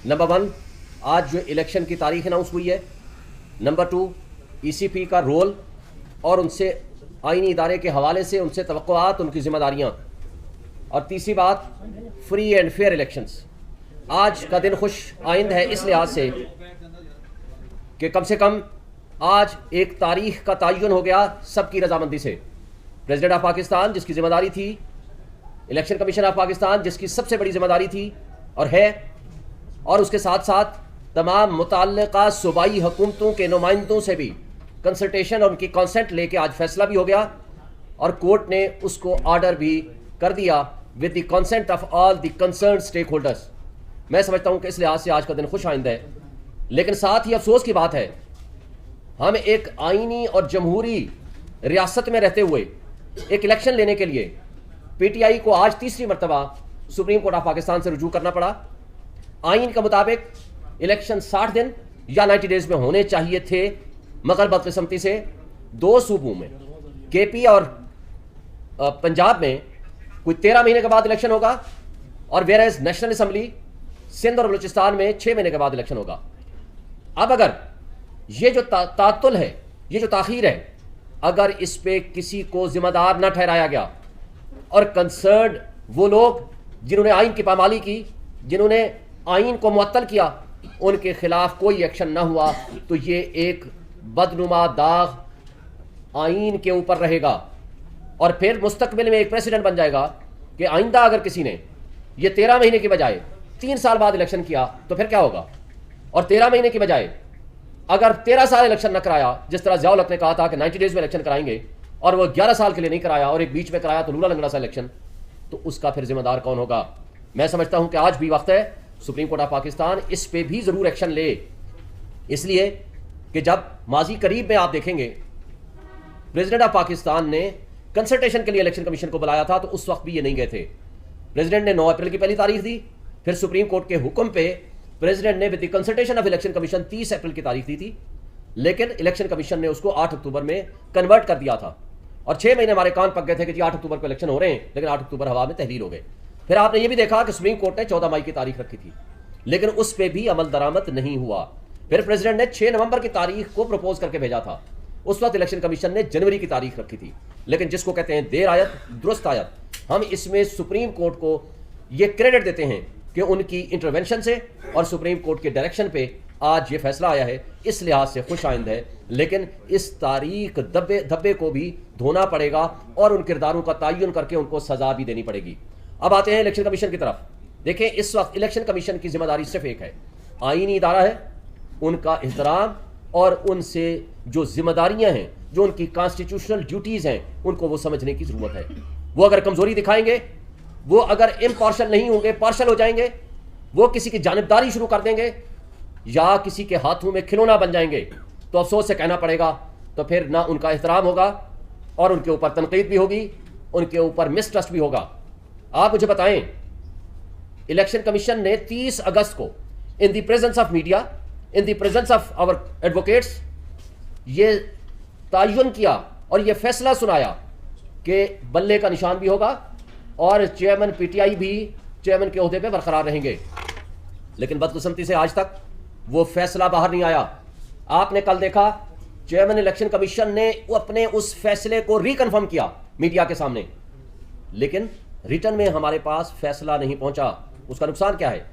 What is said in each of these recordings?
Number 1, आज जो election की तारीख अनाउंस हुई है। नंबर 2, ECP का रोल और उनसे आईनी इदारे के हवाले से उनसे तवक्कुआत, उनकी जिम्मेदारियाँ। और तीसरी बात, फ्री एंड फेयर इलेक्शंस। आज का दिन खुश आइंद है इस लिहाज से कि कम से कम आज एक तारीख का तयन हो गया सबकी रजामंदी से। प्रेसिडेंट ऑफ पाकिस्तान जिसकी जिम्मेदारी थी, इलेक्शन कमीशन ऑफ पाकिस्तान जिसकी सबसे बड़ी जिम्मेदारी थी और है, और उसके साथ साथ तमाम मुतल्लिका सूबाई हुकूमतों के नुमाइंदों से भी कंसल्टेशन और उनकी कंसेंट लेके आज फैसला भी हो गया और कोर्ट ने उसको ऑर्डर भी कर दिया with the consent of all the concern stakeholders. मैं समझता हूँ कि इस लिहाज से आज का दिन खुश आइंद है। लेकिन साथ ही अफसोस की बात है, हम एक आईनी और जमहूरी रियासत में रहते हुए एक इलेक्शन लेने के लिए PTI को आज तीसरी मरतबा सुप्रीम कोर्ट ऑफ पाकिस्तान से रुजू करना पड़ा। आइन के मुताबिक इलेक्शन 60 दिन या 90 डेज में होने चाहिए थे, मगर बदकिस्मती से 2 सूबों में KP और पंजाब में कोई 13 महीने के बाद इलेक्शन होगा और वेयर नेशनल असम्बली सिंध और बलूचिस्तान में 6 महीने के बाद इलेक्शन होगा। अब अगर ये जो तातुल है, ये जो ताखीर है, अगर इस पे किसी को जिम्मेदार न ठहराया गया और कंसर्न वो लोग जिन्होंने आइन की पामाली की, जिन्होंने आइन को मुअत्तल किया, उनके खिलाफ कोई एक्शन ना हुआ, तो ये एक बदनुमा दाग आइन के ऊपर रहेगा और फिर मुस्तकबिल में एक प्रेसिडेंट बन जाएगा कि आइंदा अगर किसी ने ये 13 महीने के बजाय 3 साल बाद इलेक्शन किया तो फिर क्या होगा। और 13 महीने के बजाय अगर 13 साल इलेक्शन न कराया, जिस तरह ज़ियाउल हक ने कहा था कि 90 डेज में इलेक्शन कराएंगे, और वो 11 साल के लिए नहीं कराया और एक बीच में कराया तो लूला लंगड़ा सा इलेक्शन, तो उसका फिर जिम्मेदार कौन होगा। मैं समझता हूं कि आज भी वक्त है सुप्रीम कोर्ट ऑफ पाकिस्तान इस पे भी ज़रूर एक्शन ले, इसलिए कि जब माजी करीब में आप देखेंगे प्रेसिडेंट ऑफ पाकिस्तान ने कंसल्टेशन के लिए इलेक्शन कमीशन को बुलाया था तो उस वक्त भी ये नहीं गए थे। प्रेसिडेंट ने 9 अप्रैल की पहली तारीख दी, फिर सुप्रीम कोर्ट के हुक्म पे प्रेसिडेंट ने with the consultation of election commission 30 अप्रैल की तारीख दी थी, लेकिन इलेक्शन कमीशन ने उसको 8 अक्टूबर में कन्वर्ट कर दिया था और 6 महीने हमारे कान पक गए थे कि जी 8 अक्टूबर को इलेक्शन हो रहे हैं, लेकिन 8 अक्टूबर हवा में तहलील हो गए। फिर आपने ये भी देखा कि सुप्रीम कोर्ट ने 14 मई की तारीख रखी थी, लेकिन उस पर भी अमल दरामद नहीं हुआ। फिर प्रेसिडेंट ने 6 नवंबर की तारीख को प्रपोज करके भेजा था, उस वक्त इलेक्शन कमीशन ने जनवरी की तारीख रखी थी। लेकिन जिसको कहते हैं देर आयत दुरुस्त आयत, हम इसमें सुप्रीम कोर्ट को ये क्रेडिट देते हैं कि उनकी इंटरवेंशन से और सुप्रीम कोर्ट के डायरेक्शन पे आज ये फैसला आया है, इस लिहाज से खुश आइंद है। लेकिन इस तारीख धब्बे को भी धोना पड़ेगा और उन किरदारों का तयन करके उनको सजा भी देनी पड़ेगी। अब आते हैं इलेक्शन कमीशन की तरफ। देखें, इस वक्त इलेक्शन कमीशन की जिम्मेदारी सिर्फ एक है, आईनी इदारा है, उनका एहतराम और उनसे जो जिम्मेदारियां हैं, जो उनकी कॉन्स्टिट्यूशनल ड्यूटीज़ हैं, उनको वो समझने की ज़रूरत है। वो अगर कमज़ोरी दिखाएंगे, वो अगर इम्पार्शल नहीं होंगे, पार्शल हो जाएंगे, वो किसी की जानिबदारी शुरू कर देंगे या किसी के हाथों में खिलौना बन जाएंगे, तो अफसोस से कहना पड़ेगा, तो फिर ना उनका एहतराम होगा और उनके ऊपर तनकीद भी होगी, उनके ऊपर मिसट्रस्ट भी होगा। आप मुझे बताएं, इलेक्शन कमीशन ने 30 अगस्त को in the presence of media, in the presence of our advocates ये तयन किया और ये फैसला सुनाया कि बल्ले का निशान भी होगा और चेयरमैन PTI भी चेयरमैन के ओहदे पे बरकरार रहेंगे। लेकिन बदकिस्मती से आज तक वो फैसला बाहर नहीं आया। आपने कल देखा चेयरमैन इलेक्शन कमीशन ने अपने उस फैसले को रिकन्फर्म किया मीडिया के सामने, लेकिन रिटर्न में हमारे पास फैसला नहीं पहुंचा। उसका नुकसान क्या है?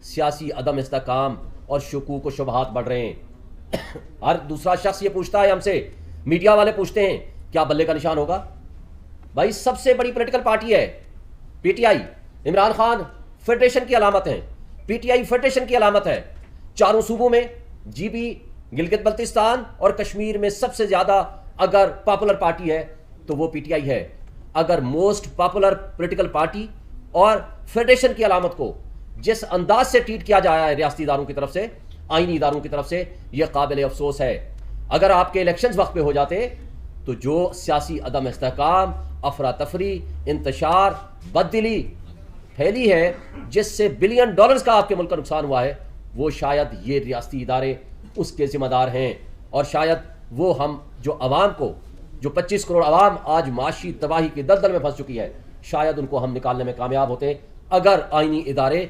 सियासी अदम इस्तेकाम और शुकूक व शुबहात बढ़ रहे हैं। हर दूसरा शख्स ये पूछता है हमसे, मीडिया वाले पूछते हैं क्या बल्ले का निशान होगा? भाई सबसे बड़ी पॉलिटिकल पार्टी है PTI, इमरान खान फेडरेशन की अलामत है, PTI फेडरेशन की अलामत है। चारों सूबों में GB, गिलगित बल्तिस्तान और कश्मीर में सबसे ज्यादा अगर पॉपुलर पार्टी है तो वो PTI है। अगर मोस्ट पॉपुलर पॉलिटिकल पार्टी और फेडरेशन की अलामत को जिस अंदाज से ट्रीट किया जा रहा है रियासती इदारों की तरफ से, आईनी इदारों की तरफ से, यह काबिल अफसोस है। अगर आपके इलेक्शंस वक्त पे हो जाते तो जो सियासी अदम इस्तेहकाम, अफरा तफरी, इंतशार, बददिली फैली है, जिससे $बिलियन का आपके मुल्क का नुकसान हुआ है, वो शायद ये रियासती इदारे उसके जिम्मेदार हैं। और शायद वो हम जो अवाम को, जो 25 करोड़ अवाम आज माशी तबाही की दलदल में फंस चुकी है, शायद उनको हम निकालने में कामयाब होते अगर आईनी इदारे